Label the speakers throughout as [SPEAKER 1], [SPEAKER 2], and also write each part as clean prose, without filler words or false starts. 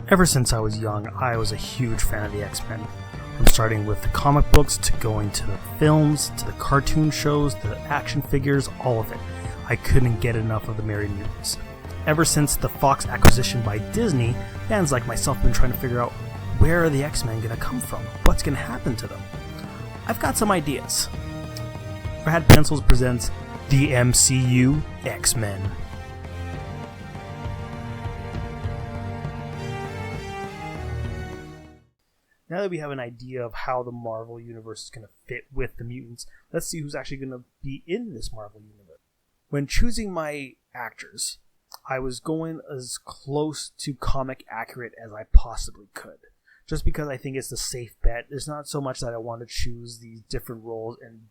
[SPEAKER 1] Ever since I was young, I was a huge fan of the X-Men. From starting with the comic books, to going to the films, to the cartoon shows, to the action figures, all of it. I couldn't get enough of the Merry Mutants. Ever since the Fox acquisition by Disney, fans like myself have been trying to figure out, where are the X-Men going to come from? What's going to happen to them? I've got some ideas. Brad Pencils presents the MCU X-Men. Now that we have an idea of how the Marvel Universe is going to fit with the mutants, let's see who's actually going to be in this Marvel Universe. When choosing my actors, I was going as close to comic accurate as I possibly could. Just because I think it's the safe bet. There's not so much that I want to choose these different roles and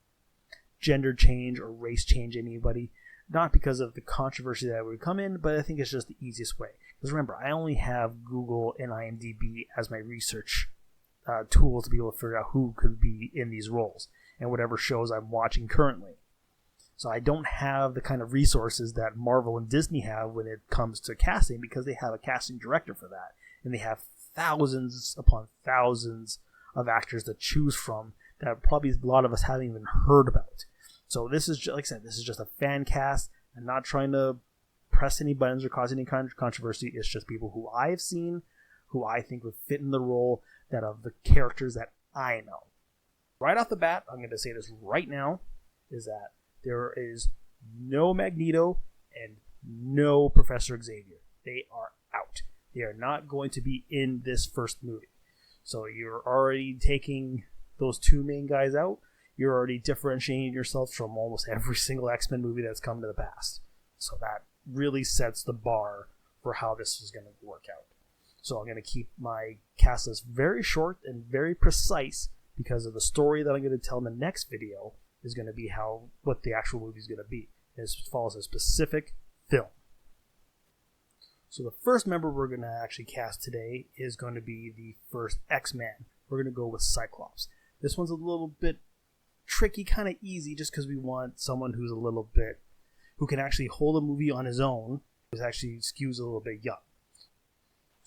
[SPEAKER 1] gender change or race change anybody. Not because of the controversy that would come in, but I think it's just the easiest way. Because remember, I only have Google and IMDb as my research tools to be able to figure out who could be in these roles and whatever shows I'm watching currently. So I don't have the kind of resources that Marvel and Disney have when it comes to casting, because they have a casting director for that, and they have thousands upon thousands of actors to choose from that probably a lot of us haven't even heard about. So this is, like I said, this is just a fan cast. I'm not trying to press any buttons or cause any kind of controversy. It's just people who I've seen, who I think would fit in the role, that of the characters that I know. Right off the bat, I'm going to say this right now, is that there is no Magneto and no Professor Xavier. They are out. They are not going to be in this first movie. So you're already taking those two main guys out. You're already differentiating yourself from almost every single X-Men movie that's come to the past. So that really sets the bar for how this is going to work out. So I'm going to keep my cast list very short and very precise, because of the story that I'm going to tell in the next video is going to be what the actual movie is going to be. It follows a specific film. So the first member we're going to actually cast today is going to be the first X-Men. We're going to go with Cyclops. This one's a little bit tricky, kind of easy, just because we want someone who can actually hold a movie on his own, who actually skews a little bit young.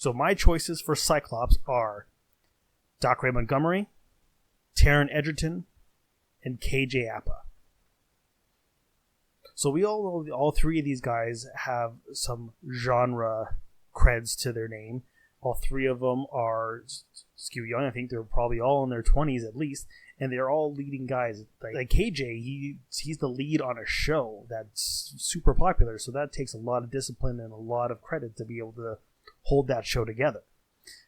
[SPEAKER 1] So my choices for Cyclops are Dacre Montgomery, Taron Egerton, and KJ Apa. So we all know all three of these guys have some genre creds to their name. All three of them are skew young. I think they're probably all in their 20s at least, and they're all leading guys. Like KJ, he's the lead on a show that's super popular, so that takes a lot of discipline and a lot of credit to be able to hold that show together.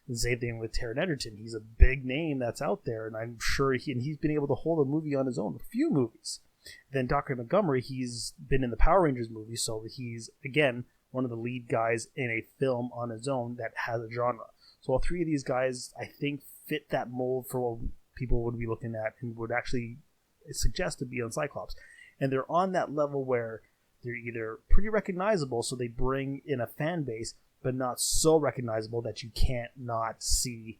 [SPEAKER 1] The same thing with Taron Egerton. He's a big name that's out there, and I'm sure he's been able to hold a movie on his own, a few movies. Then Dr. Montgomery, he's been in the Power Rangers movie, so he's, again, one of the lead guys in a film on his own that has a genre. So all three of these guys, I think, fit that mold for what people would be looking at and would actually suggest to be on Cyclops. And they're on that level where they're either pretty recognizable, so they bring in a fan base, but not so recognizable that you can't not see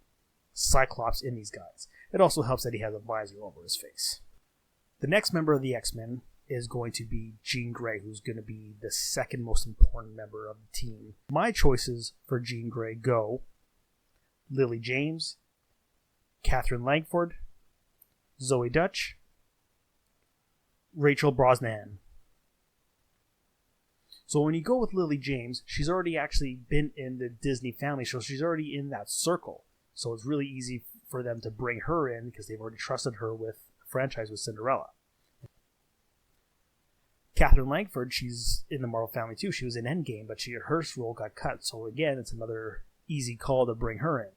[SPEAKER 1] Cyclops in these guys. It also helps that he has a visor over his face. The next member of the X-Men is going to be Jean Grey, who's going to be the second most important member of the team. My choices for Jean Grey go Lily James, Catherine Langford, Zoe Dutch, Rachel Brosnahan. So when you go with Lily James, she's already actually been in the Disney family show. She's already in that circle. So it's really easy for them to bring her in because they've already trusted her with a franchise with Cinderella. Catherine Langford, she's in the Marvel family too. She was in Endgame, but her role got cut. So again, it's another easy call to bring her in.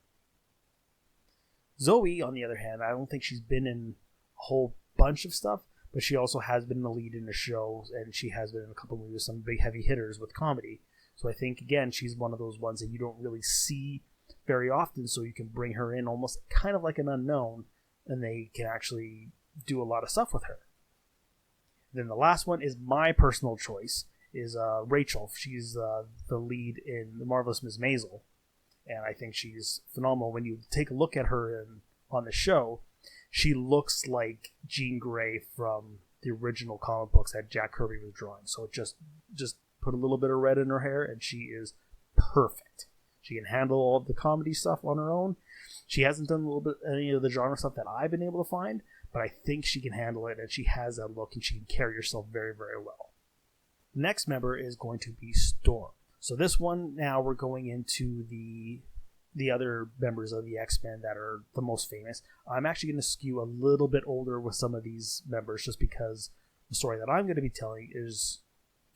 [SPEAKER 1] Zoe, on the other hand, I don't think she's been in a whole bunch of stuff, but she also has been the lead in the show, and she has been in a couple movies with some big heavy hitters with comedy. So I think, again, she's one of those ones that you don't really see very often, so you can bring her in almost kind of like an unknown, and they can actually do a lot of stuff with her. Then the last one is my personal choice, is Rachel. She's the lead in The Marvelous Miss Maisel, and I think she's phenomenal. When you take a look at her on the show, she looks like Jean Grey from the original comic books that Jack Kirby was drawing. So just put a little bit of red in her hair, and she is perfect. She can handle all of the comedy stuff on her own. She hasn't done a little bit any of the genre stuff that I've been able to find, but I think she can handle it, and she has that look, and she can carry herself very, very well. The next member is going to be Storm. So this one, now we're going into the other members of the X-Men that are the most famous. I'm actually going to skew a little bit older with some of these members just because the story that I'm going to be telling is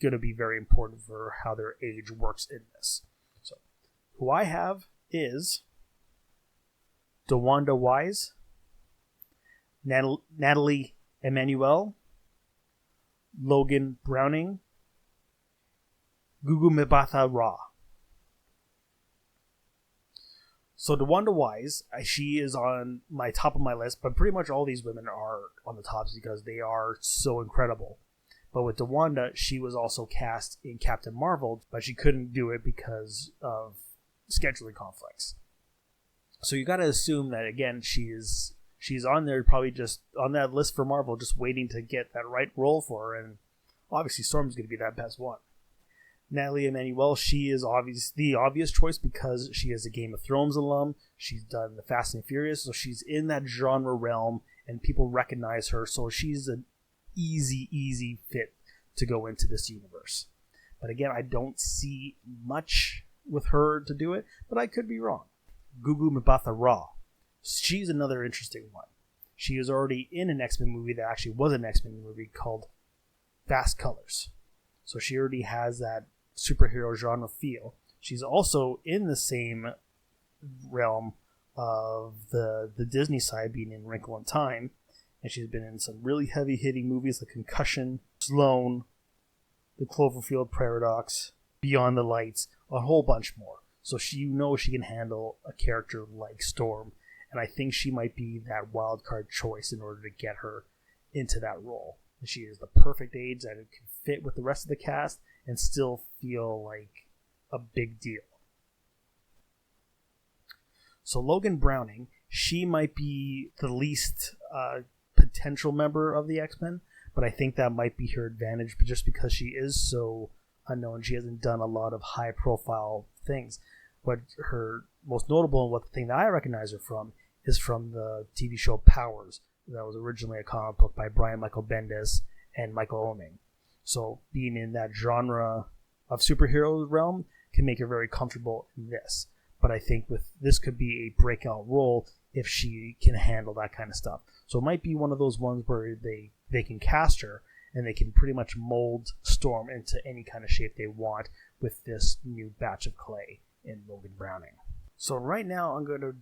[SPEAKER 1] going to be very important for how their age works in this. So, who I have is DeWanda Wise, Natalie Emmanuel, Logan Browning, Gugu Mbatha Raw. So DeWanda Wise, she is on my top of my list, but pretty much all these women are on the tops because they are so incredible. But with DeWanda, she was also cast in Captain Marvel, but she couldn't do it because of scheduling conflicts. So you got to assume that, again, she's on there, probably just on that list for Marvel, just waiting to get that right role for her, and obviously Storm's going to be that best one. Natalie Emmanuel, she is the obvious choice because she is a Game of Thrones alum. She's done the Fast and Furious, so she's in that genre realm, and people recognize her, so she's an easy fit to go into this universe. But again, I don't see much with her to do it, but I could be wrong. Gugu Mbatha Raw. She's another interesting one. She is already in an X-Men movie that actually was an X-Men movie called Fast Colors. So she already has that superhero genre feel. She's also in the same realm of the Disney side, being in Wrinkle in Time, and she's been in some really heavy-hitting movies like Concussion, Sloane, The Cloverfield Paradox, Beyond the Lights, a whole bunch more. So she can handle a character like Storm, and I think she might be that wild card choice in order to get her into that role. And she is the perfect age that it can fit with the rest of the cast and still feel like a big deal. So Logan Browning, she might be the least potential member of the X-Men, but I think that might be her advantage, but just because she is so unknown, she hasn't done a lot of high-profile things. What her most notable and what the thing that I recognize her from is from the TV show Powers. That was originally a comic book by Brian Michael Bendis and Michael Oeming. So being in that genre of superhero realm can make her very comfortable in this. But I think this could be a breakout role if she can handle that kind of stuff. So it might be one of those ones where they can cast her and they can pretty much mold Storm into any kind of shape they want with this new batch of clay in Logan Browning. So right now I'm going to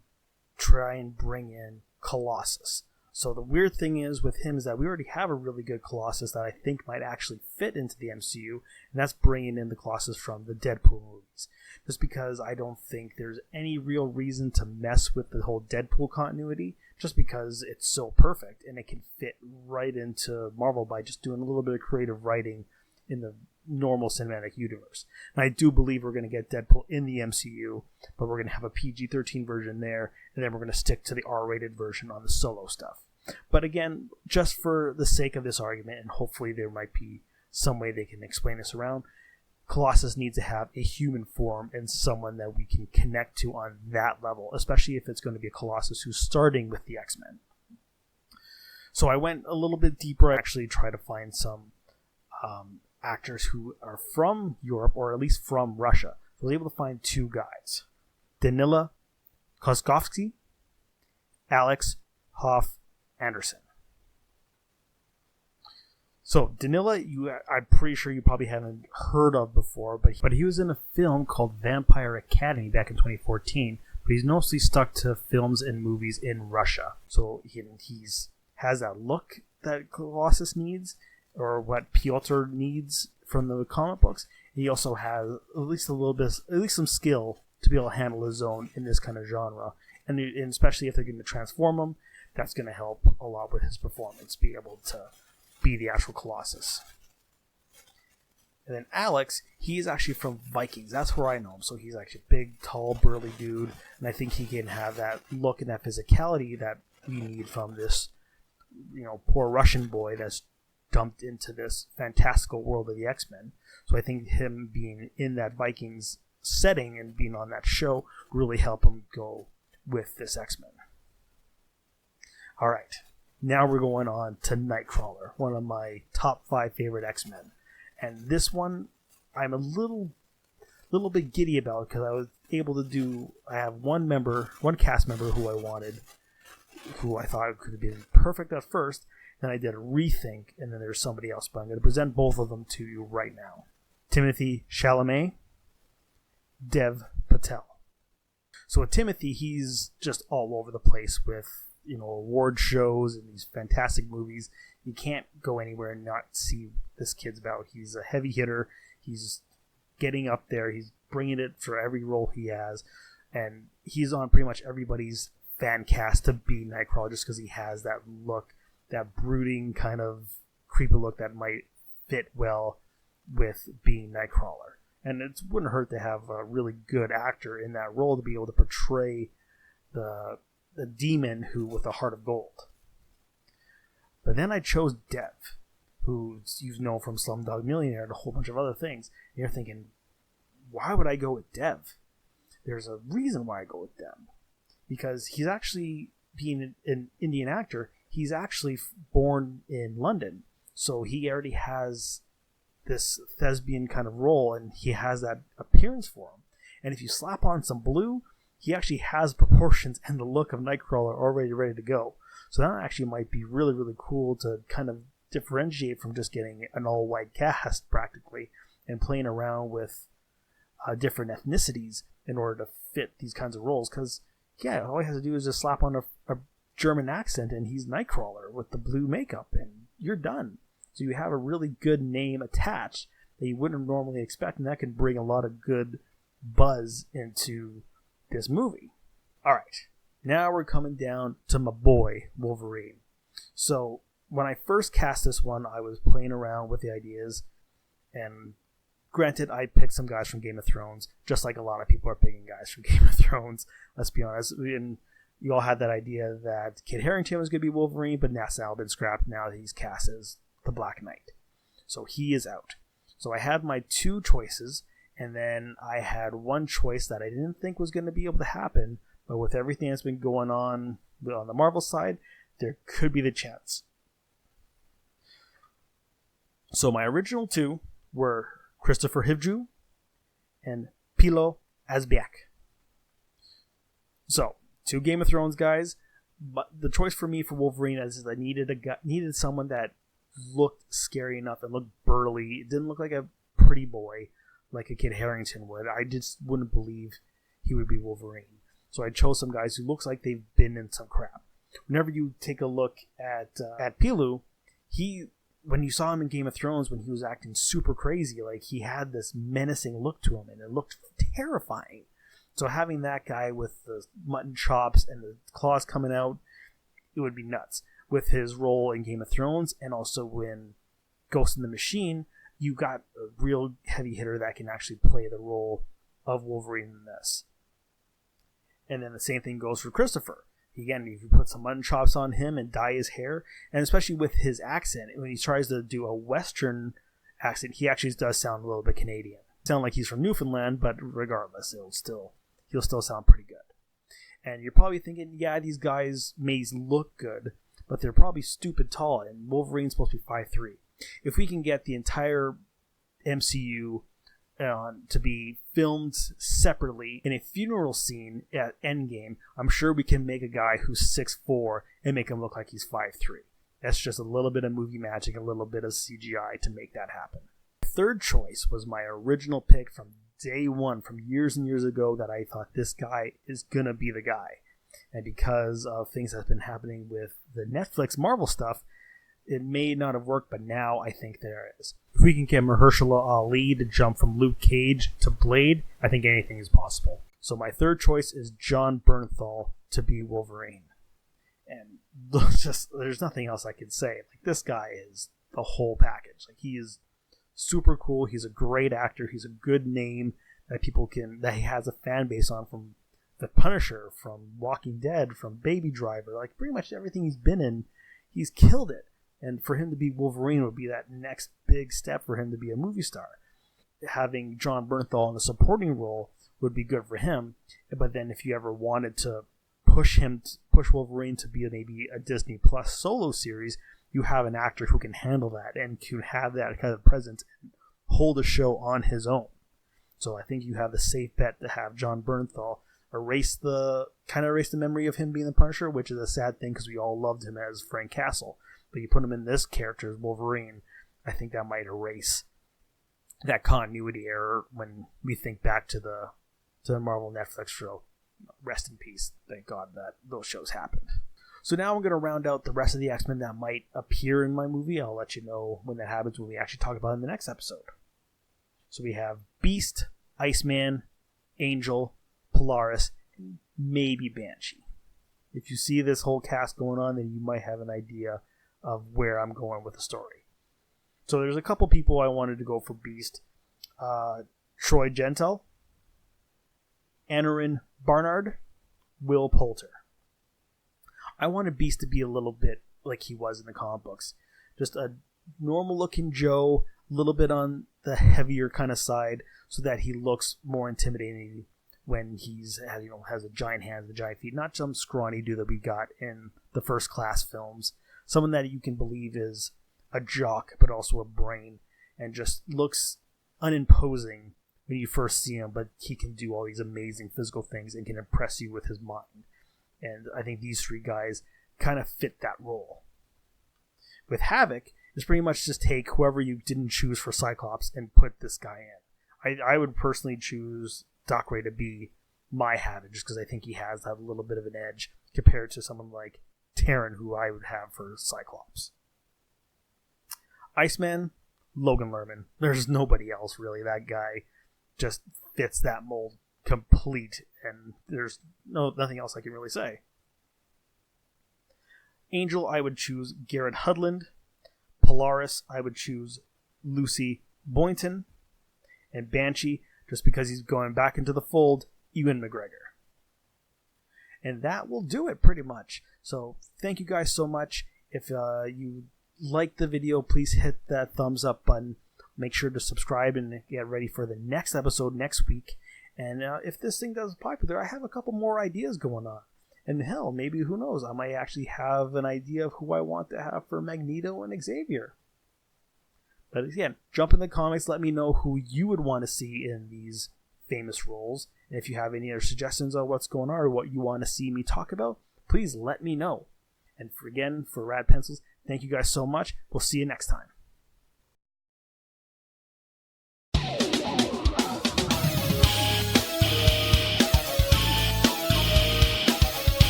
[SPEAKER 1] try and bring in Colossus. So the weird thing is with him is that we already have a really good Colossus that I think might actually fit into the MCU, and that's bringing in the Colossus from the Deadpool movies. Just because I don't think there's any real reason to mess with the whole Deadpool continuity, just because it's so perfect and it can fit right into Marvel by just doing a little bit of creative writing in the normal cinematic universe. And I do believe we're going to get Deadpool in the MCU, but we're going to have a PG-13 version there, and then we're going to stick to the R-rated version on the solo stuff. But again, just for the sake of this argument, and hopefully there might be some way they can explain this around, Colossus needs to have a human form and someone that we can connect to on that level, especially if it's going to be a Colossus who's starting with the X-Men. So I went a little bit deeper. I actually tried to find some actors who are from Europe, or at least from Russia. So I was able to find two guys. Danila Koskovsky, Alex Hoff Anderson. So Danila, I'm pretty sure you probably haven't heard of before, but he was in a film called Vampire Academy back in 2014, but he's mostly stuck to films and movies in Russia. So he's has that look that Colossus needs, or what Piotr needs from the comic books. He also has at least some skill to be able to handle his own in this kind of genre, and especially if they're going to transform him, that's going to help a lot with his performance, be able to be the actual Colossus. And then Alex, he's actually from Vikings. That's where I know him. So he's actually a big, tall, burly dude, and I think he can have that look and that physicality that we need from this, poor Russian boy that's dumped into this fantastical world of the X-Men. So I think him being in that Vikings setting and being on that show really helped him go with this X-Men. All right, now we're going on to Nightcrawler, one of my top 5 favorite X-Men. And this one, I'm a little bit giddy about because I was able to do. I have one cast member who I wanted, who I thought could have been perfect at first. Then I did a rethink, and then there's somebody else. But I'm going to present both of them to you right now. Timothée Chalamet, Dev Patel. So with Timothy, he's just all over the place with award shows and these fantastic movies. You can't go anywhere and not see this kid's about. He's a heavy hitter. He's getting up there. He's bringing it for every role he has, and he's on pretty much everybody's fan cast to be Nightcrawler just because he has that look, that brooding kind of creepy look that might fit well with being Nightcrawler. And it wouldn't hurt to have a really good actor in that role to be able to portray the demon who with a heart of gold. But then I chose Dev, who you've known from Slumdog Millionaire and a whole bunch of other things. And you're thinking, why would I go with Dev? There's a reason why I go with Dev. Because he's actually, being an Indian actor, he's actually born in London. So he already has this thespian kind of role, and he has that appearance for him. And if you slap on some blue, he actually has proportions and the look of Nightcrawler already ready to go. So that actually might be really, really cool to kind of differentiate from just getting an all-white cast practically and playing around with different ethnicities in order to fit these kinds of roles. Because, yeah, all he has to do is just slap on a German accent and he's Nightcrawler with the blue makeup and you're done. So you have a really good name attached that you wouldn't normally expect, and that can bring a lot of good buzz into this movie. Alright, now we're coming down to my boy, Wolverine. So, when I first cast this one, I was playing around with the ideas, and granted, I picked some guys from Game of Thrones, just like a lot of people are picking guys from Game of Thrones, let's be honest. And you all had that idea that Kit Harington was going to be Wolverine, but that's now been scrapped now that he's cast as the Black Knight. So he is out. So I had my 2 choices, and then I had one choice that I didn't think was going to be able to happen, but with everything that's been going on the Marvel side, there could be the chance. So my original 2 were Christopher Hivju and Pilo Asbæk. So, 2 Game of Thrones guys, but the choice for me for Wolverine is I needed someone that looked scary enough and looked burly. It didn't look like a pretty boy like a Kit Harington would. I just wouldn't believe he would be Wolverine. So I chose some guys who looks like they've been in some crap. Whenever you take a look at Pilu, when you saw him in Game of Thrones, when he was acting super crazy, like he had this menacing look to him, and it looked terrifying. So having that guy with the mutton chops and the claws coming out, it would be nuts. With his role in Game of Thrones, and also in Ghost in the Machine, you got a real heavy hitter that can actually play the role of Wolverine in this. And then the same thing goes for Christopher. Again, if you put some mutton chops on him and dye his hair, and especially with his accent, when he tries to do a Western accent, he actually does sound a little bit Canadian. Sound like he's from Newfoundland, but regardless, he'll still sound pretty good. And you're probably thinking, yeah, these guys may look good, but they're probably stupid tall, and Wolverine's supposed to be 5'3". If we can get the entire MCU to be filmed separately in a funeral scene at Endgame, I'm sure we can make a guy who's 6'4" and make him look like he's 5'3". That's just a little bit of movie magic, a little bit of CGI to make that happen. The third choice was my original pick from day one, from years and years ago, that I thought this guy is gonna be the guy. And because of things that have been happening with the Netflix Marvel stuff, it may not have worked, but now I think there is. If we can get Mahershala Ali to jump from Luke Cage to Blade, I think anything is possible. So my third choice is John Bernthal to be Wolverine. And there's nothing else I can say. Like, this guy is the whole package. Like, he is super cool. He's a great actor. He's a good name that he has a fan base on, from The Punisher, from Walking Dead, from Baby Driver. Like, pretty much everything he's been in, he's killed it. And for him to be Wolverine would be that next big step for him to be a movie star. Having John Bernthal in the supporting role would be good for him. But then if you ever wanted to push Wolverine to be maybe a Disney Plus solo series, you have an actor who can handle that and can have that kind of presence and hold a show on his own. So I think you have the safe bet to have John Bernthal erase the memory of him being the Punisher, which is a sad thing because we all loved him as Frank Castle. But you put him in this character as Wolverine, I think that might erase that continuity error when we think back to the Marvel Netflix show. Rest in peace. Thank God that those shows happened. So now I'm going to round out the rest of the X-Men that might appear in my movie. I'll let you know when that happens when we actually talk about it in the next episode. So we have Beast, Iceman, Angel, Polaris, and maybe Banshee. If you see this whole cast going on, then you might have an idea of where I'm going with the story. So there's a couple people I wanted to go for Beast. Troy Gentel, Aneurin Barnard, Will Poulter. I wanted Beast to be a little bit like he was in the comic books. Just a normal-looking Joe, a little bit on the heavier kind of side, so that he looks more intimidating when has a giant hands and giant feet. Not some scrawny dude that we got in the First Class films. Someone that you can believe is a jock, but also a brain, and just looks unimposing when you first see him, but he can do all these amazing physical things and can impress you with his mind. And I think these three guys kind of fit that role. With Havoc, it's pretty much just take whoever you didn't choose for Cyclops and put this guy in. I would personally choose Doc Ray to be my Havoc, just because I think he has that little bit of an edge compared to someone like Terran, who I would have for Cyclops. Iceman, Logan Lerman. There's nobody else really. That guy just fits that mold complete, and there's nothing else I can really say. Angel, I would choose Garrett Hudland. Polaris, I would choose Lucy Boynton. And Banshee, just because he's going back into the fold, Ewan McGregor. And that will do it pretty much. So thank you guys so much. If you like the video, please hit that thumbs up button. Make sure to subscribe and get ready for the next episode next week. And if this thing does popular, I have a couple more ideas going on. And hell, maybe, who knows, I might actually have an idea of who I want to have for Magneto and Xavier. But again, jump in the comments, let me know who you would want to see in these famous roles. And if you have any other suggestions on what's going on or what you want to see me talk about, please let me know. And for Rad Pencils, thank you guys so much. We'll see you next time.